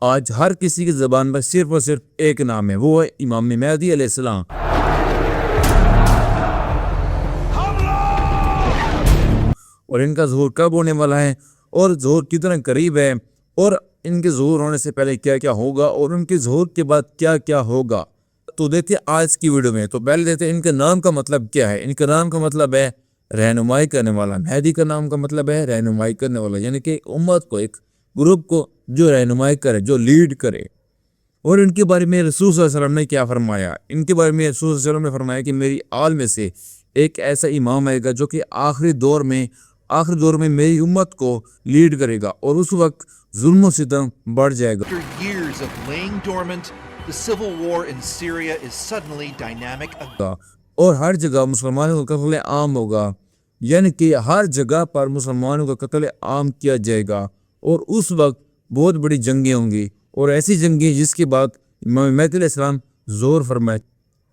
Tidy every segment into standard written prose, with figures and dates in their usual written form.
آج ہر کسی کی زبان پر صرف اور صرف ایک نام ہے، وہ ہے امام مہدی علیہ السلام۔ اور ان کا ظہور کب ہونے والا ہے اور ظہور کتنا قریب ہے، اور ان کے ظہور ہونے سے پہلے کیا کیا ہوگا اور ان کے ظہور کے بعد کیا کیا ہوگا، تو دیکھتے آج کی ویڈیو میں۔ تو پہلے دیکھتے ان کے نام کا مطلب کیا ہے۔ ان کا نام کا مطلب ہے رہنمائی کرنے والا۔ مہدی کا نام کا مطلب ہے رہنمائی کرنے والا، یعنی کہ امت کو، ایک گروپ کو جو رہنمائی کرے، جو لیڈ کرے۔ اور ان کے بارے میں رسول صلی اللہ علیہ وسلم نے کیا فرمایا؟ ان کے بارے میں رسول صلی اللہ علیہ وسلم نے فرمایا کہ میری آل میں سے ایک ایسا امام آئے گا جو کہ آخری دور میں میری امت کو لیڈ کرے گا، اور اس وقت ظلم و ستم بڑھ جائے گا۔ اور ہر جگہ مسلمانوں کا قتل عام ہوگا، یعنی کہ ہر جگہ پر مسلمانوں کا قتل عام کیا جائے گا، اور اس وقت بہت بڑی جنگیں ہوں گی، اور ایسی جنگیں جس کے بعد امام مہدی علیہ السلام زور فرمائے،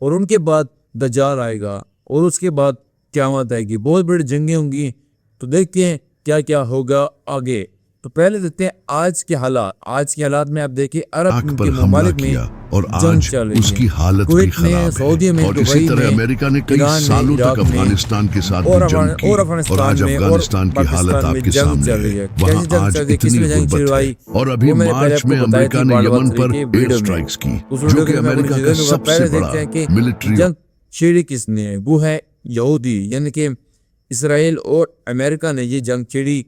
اور ان کے بعد دجال آئے گا، اور اس کے بعد قیامت آئے گی، بہت بڑی جنگیں ہوں گی۔ تو دیکھتے ہیں کیا کیا ہوگا آگے۔ تو پہلے دیکھتے ہیں آج کے حالات۔ آج کے حالات میں آپ دیکھیں عرب کے ممالک میں اور جنگ آج چل رہی اس کی ہے، حالت بھی کویت میں، خراب سعودی ہے، میں، اور اسی دبئی طرح میں، امریکہ نے کئی ایران میں، سالوں عراق تک میں، افغانستان کے ساتھ بھی اور جنگ کی، اور آج میں، اور افغانستان کی حالت پاکستان آپ میں کے جنگ سامنے چل ہے۔ رہی ہے۔ وہاں کیسی جنگ آج چل رہی ہے، کس اتنی میں جنگ غربت ہے، چلوائی، اور ابھی وہ میں نے پہلے مارچ آپ کو میں بتائی تھی امریکہ نے بال بال یمن پر طریقے ایئر ویڈیو میں۔ سٹرائکس کی، اس جو ویڈیو کہ کے میں امریکہ کا سب سے پہلے بڑا دیکھتے ہیں کہ ملٹری جنگ چھیڑی کس نے ہے، وہ ہے یہودی، یعنی کہ اسرائیل اور امریکہ نے یہ جنگ چھیڑی۔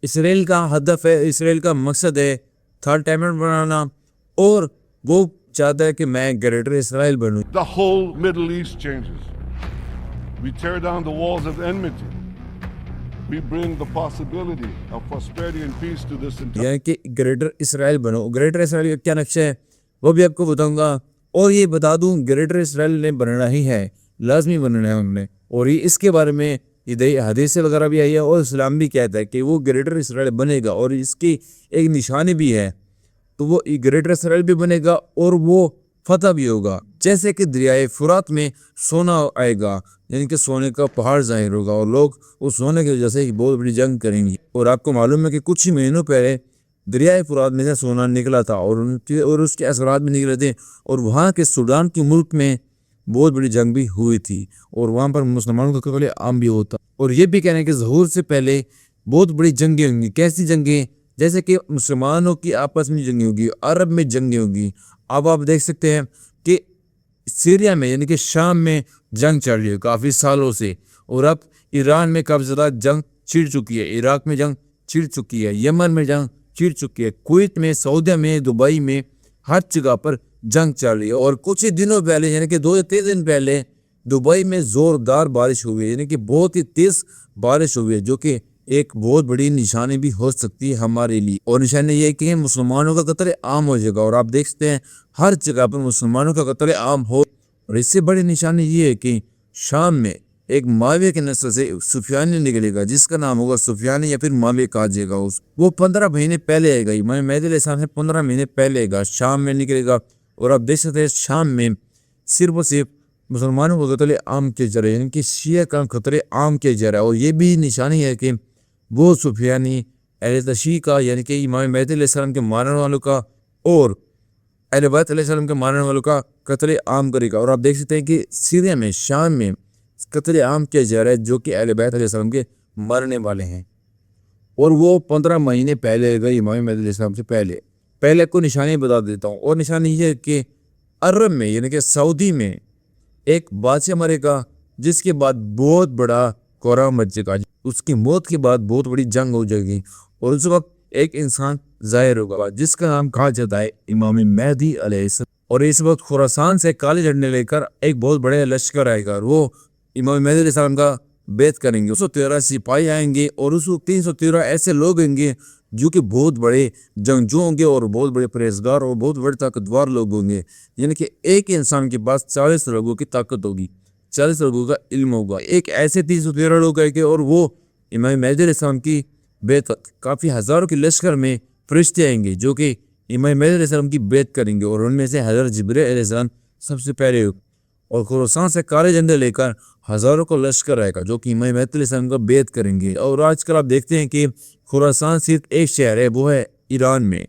اسرائیل کا ہدف ہے، اسرائیل کا مقصد ہے تھرڈ ٹائمر بنانا، اور وہ چاہتا ہے کہ میں greater Israel Bannu. The whole Middle East changes. We tear down the walls of enmity. We bring the possibility of prosperity and peace to this entire یعنی کہ گریٹر اسرائیل بنو۔ گریٹر اسرائیل کا کیا نقشہ ہے وہ بھی آپ کو بتاؤں گا، اور یہ بتا دوں گریٹر اسرائیل نے بننا ہی ہے، لازمی بننا ہے ہم نے، اور یہ اس کے بارے میں حدیث وغیرہ بھی آئی ہے، اور اسلام بھی کہتا ہے کہ وہ گریٹر اسرائیل بنے گا، اور اس کی ایک نشانی بھی ہے۔ تو وہ گریٹر اسرائیل بھی بنے گا اور وہ فتح بھی ہوگا، جیسے کہ دریائے فرات میں سونا آئے گا، یعنی کہ سونے کا پہاڑ ظاہر ہوگا، اور لوگ اس سونے کی وجہ سے بہت بڑی جنگ کریں گے۔ اور آپ کو معلوم ہے کہ کچھ ہی مہینوں پہلے دریائے فرات میں سے سونا نکلا تھا، اور اس کے اثرات بھی نکلے تھے، اور وہاں کے سوڈان کے ملک میں بہت بڑی جنگ بھی ہوئی تھی، اور وہاں پر مسلمانوں کا قتل عام بھی ہوتا۔ اور یہ بھی کہنا ہے کہ ظہور سے پہلے بہت بڑی جنگیں ہوں گی۔ کیسی جنگیں؟ جیسے کہ مسلمانوں کی آپس میں جنگیں ہوگی، عرب میں جنگیں ہوگی۔ اب آپ دیکھ سکتے ہیں کہ سیریا میں، یعنی کہ شام میں جنگ چل رہی ہے کافی سالوں سے، اور اب ایران میں کافی زیادہ جنگ چھڑ چکی ہے، عراق میں جنگ چھڑ چکی ہے، یمن میں جنگ چھڑ چکی ہے، کویت میں، سعودیہ میں، دبئی میں، ہر جگہ پر جنگ چل رہی ہے۔ اور کچھ ہی دنوں پہلے، یعنی کہ 2 یا 3 دن پہلے دبئی میں زوردار بارش ہوئی ہے، یعنی کہ بہت ہی تیز بارش ہوئی ہے، جو کہ ایک بہت بڑی نشانی بھی ہو سکتی ہے ہمارے لیے۔ اور نشانی یہ ہے کہ مسلمانوں کا قتل عام ہو جائے گا، اور آپ دیکھ سکتے ہیں ہر جگہ پر مسلمانوں کا قتل عام ہو۔ اور اس سے بڑی نشانی یہ ہے کہ شام میں ایک معاویہ کی نسل سے سفیانی نکلے گا، جس کا نام ہوگا سفیانی، یا پھر معاویہ کہا جائے گا۔ وہ 15 مہینے پہلے آئے گا، امام مہدی علیہ السلام سے 15 مہینے پہلے آئے گا، شام میں نکلے گا۔ اور آپ دیکھ سکتے ہیں شام میں صرف اور صرف مسلمانوں کا قتل عام کیا جا رہا ہے، یعنی کہ شیعہ کا قتل عام کیا جا رہا ہے۔ اور یہ بھی نشانی ہے کہ وہ سفیانی اہل تشیع کا، یعنی کہ امام مہدی علیہ السلام کے ماننے والوں کا اور اہل بیت علیہ السلام کے ماننے والوں کا قتل عام کرے گا۔ اور آپ دیکھ سکتے ہیں کہ سیریا میں، شام میں قتل عام کیا جا رہا ہے، جو کہ اہل بیت علیہ السلام کے ماننے والے ہیں، اور وہ 15 مہینے پہلے گئی امام مہدی علیہ السلام سے پہلے کو نشانی بتا دیتا ہوں۔ اور نشانی یہ ہے کہ عرب میں، یعنی کہ سعودی میں ایک بادشاہ مرے گا، جس کے بعد بہت بڑا کوہرام مچے گا، اس کی موت کے بعد بہت بڑی جنگ ہو جائے گی، اور اس وقت ایک انسان ظاہر ہوگا جس کا نام کہا جاتا ہے امام مہدی علیہ السلام۔ اور اس وقت خراسان سے کالے جھنڈے لے کر ایک بہت بڑے لشکر آئے گا، اور وہ امام مہدی علیہ السلام کا بیعت کریں گے۔ 113 سپاہی آئیں گے، اور اس وقت 313 ایسے لوگ ہوں گے جو کہ بہت بڑے جنگجو ہوں گے، اور بہت بڑے پرہیزگار اور بہت بڑے طاقتور لوگ ہوں گے، یعنی کہ ایک انسان کے پاس 40 لوگوں کی طاقت ہوگی، 40 لوگوں کا علم ہوگا۔ ایک ایسے 313 لوگ آئے گے، اور وہ امام مہدی علیہ السلام کی بیعت، کافی ہزاروں کے لشکر میں فرشتے آئیں گے جو کہ امام مہدی علیہ السلام کی بیعت کریں گے، اور ان میں سے حضرت جبرائیل علیہ السلام سب سے پہلے ہو۔ اور خراسان سے کالے جھنڈے لے کر ہزاروں کو لشکر آئے گا جو کہ امام مہدی علیہ السلام کا بیعت کریں گے۔ اور آج کل آپ دیکھتے ہیں کہ خراسان صرف ایک شہر ہے، وہ ہے ایران میں۔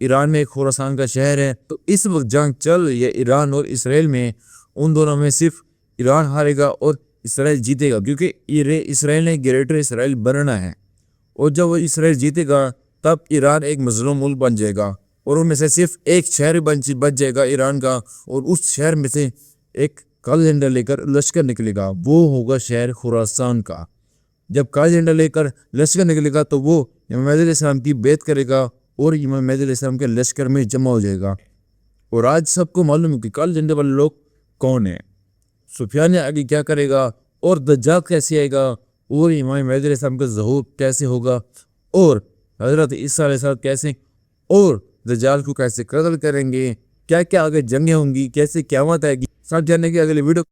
ایران میں ایک خراسان کا شہر ہے. تو اس وقت جنگ چل رہی ہے ایران اور اسرائیل میں. ان دونوں میں صرف ایران ہارے گا اور اسرائیل جیتے گا, کیونکہ اسرائیل نے گریٹر اسرائیل بننا ہے. اور جب وہ اسرائیل جیتے گا تب ایران ایک مظلوم ملک بن جائے گا, اور ان میں سے صرف ایک شہر بچ جائے گا ایران کا, اور اس شہر میں سے ایک کالا جھنڈا لے کر لشکر نکلے گا, وہ ہوگا شہر خراسان کا. جب کالا جھنڈا لے کر لشکر نکلے گا تو وہ امام مہدی علیہ السلام کی بیعت کرے گا اور امام مہدی علیہ السلام کے لشکر میں جمع ہو جائے گا. اور آج سب کو معلوم ہے کہ کالے جھنڈے والے لوگ کون ہیں. سفیان آگے کیا کرے گا, اور دجال کیسے آئے گا, اور امام مہدی علیہ السلام کا ظہور کیسے ہوگا, اور حضرت عیسیٰ علیہ السلام کیسے اور دجال کو کیسے قتل کریں گے, کیا کیا آگے جنگیں ہوں گی, کیسے قیامت آئے گی, سب جاننے کی اگلی ویڈیو.